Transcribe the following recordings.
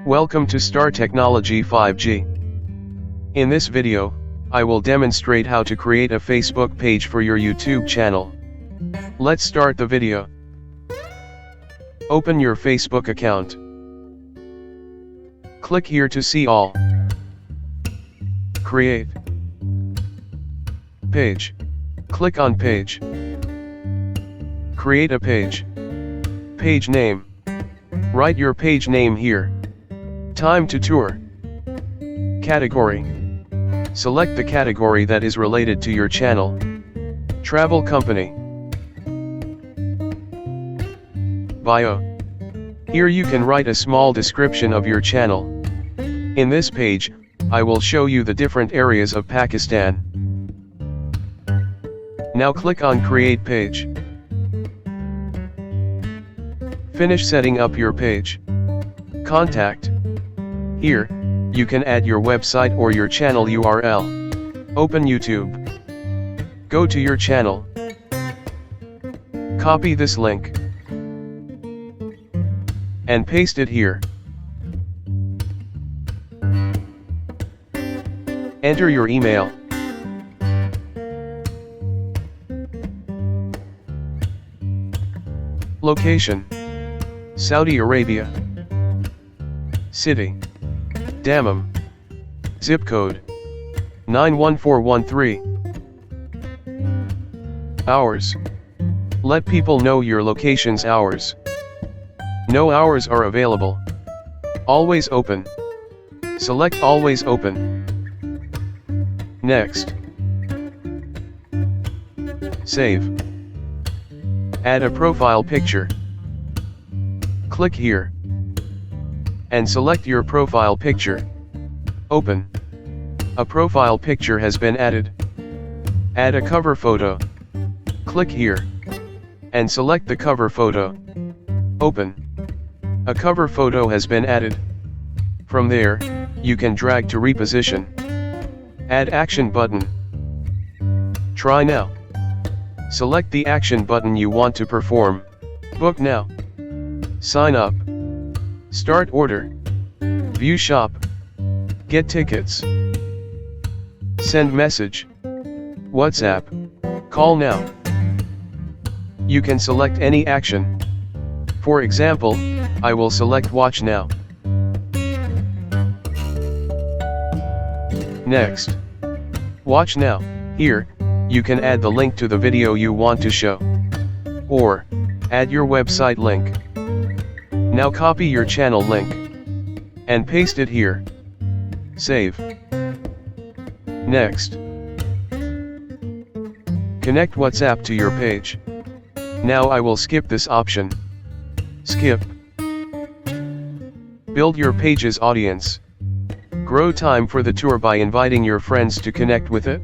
Welcome to Star Technology 5G. In this video, I will demonstrate how to create a Facebook page for your YouTube channel. Let's start the video. Open your Facebook account. Click here to see all. Create page. Click on page. Create a page. Page name. Write your page name here. Time to tour. Category. Select the category that is related to your channel. Travel company. Bio. Here you can write a small description of your channel. In this page, I will show you the different areas of Pakistan. Now click on Create Page. Finish setting up your page. Contact. Here, you can add your website or your channel URL. Open YouTube. Go to your channel. Copy this link. And paste it here. Enter your email. Location: Saudi Arabia. City: Dammam. Zip code: 91413. Hours: let people know your location's hours. No hours are available. Always open. Select always open. Next. Save. Add a profile picture. Click here. And select your profile picture. Open. A profile picture has been added. Add a cover photo. Click here. And select the cover photo. Open. A cover photo has been added. From there, you can drag to reposition. Add action button. Try now. Select the action button you want to perform. Book now. Sign up. Start order. View shop. Get tickets. Send message. WhatsApp. Call now. You can select any action. For example, I will select watch now. Next. Watch now. Here, you can add the link to the video you want to show. Or, add your website link. Now copy your channel link. And paste it here. Save. Next. Connect WhatsApp to your page. Now I will skip this option. Skip. Build your page's audience. Grow time for the tour by inviting your friends to connect with it.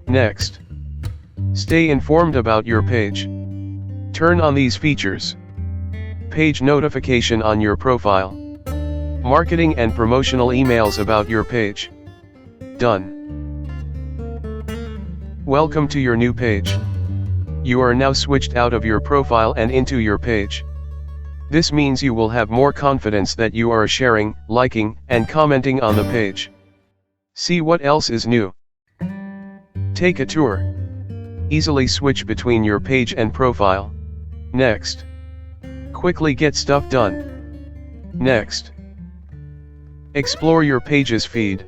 Next. Stay informed about your page. Turn on these features. Page notification on your profile. Marketing and promotional emails about your page. Done. Welcome to your new page. You are now switched out of your profile and into your page. This means you will have more confidence that you are sharing, liking, and commenting on the page. See what else is new. Take a tour. Easily switch between your page and profile. Next. Quickly get stuff done. Next. Explore your page's feed.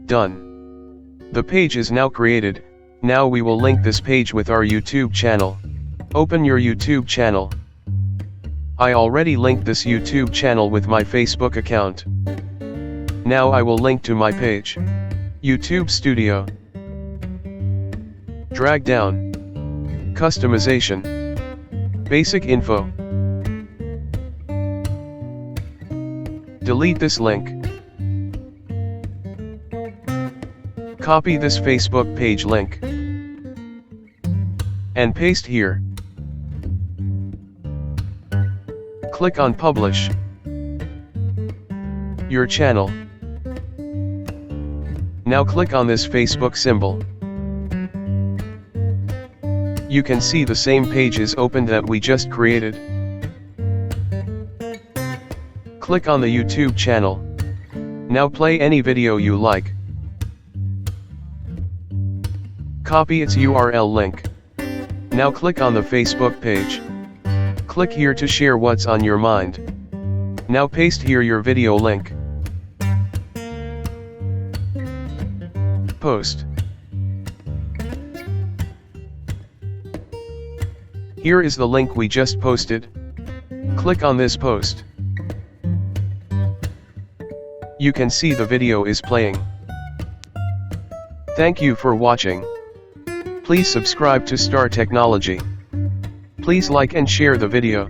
Done. The page is now created. Now we will link this page with our YouTube channel. Open your YouTube channel. I already linked this YouTube channel with my Facebook account. Now I will link to my page. YouTube Studio. Drag down. Customization. Basic info. Delete this link. Copy this Facebook page link. And paste here. Click on Publish. Your channel. Now click on this Facebook symbol. You can see the same page is opened that we just created. Click on the YouTube channel. Now play any video you like. Copy its URL link. Now click on the Facebook page. Click here to share what's on your mind. Now paste here your video link. Post. Here is the link we just posted. Click on this post. You can see the video is playing. Thank you for watching. Please subscribe to Star Technology. Please like and share the video.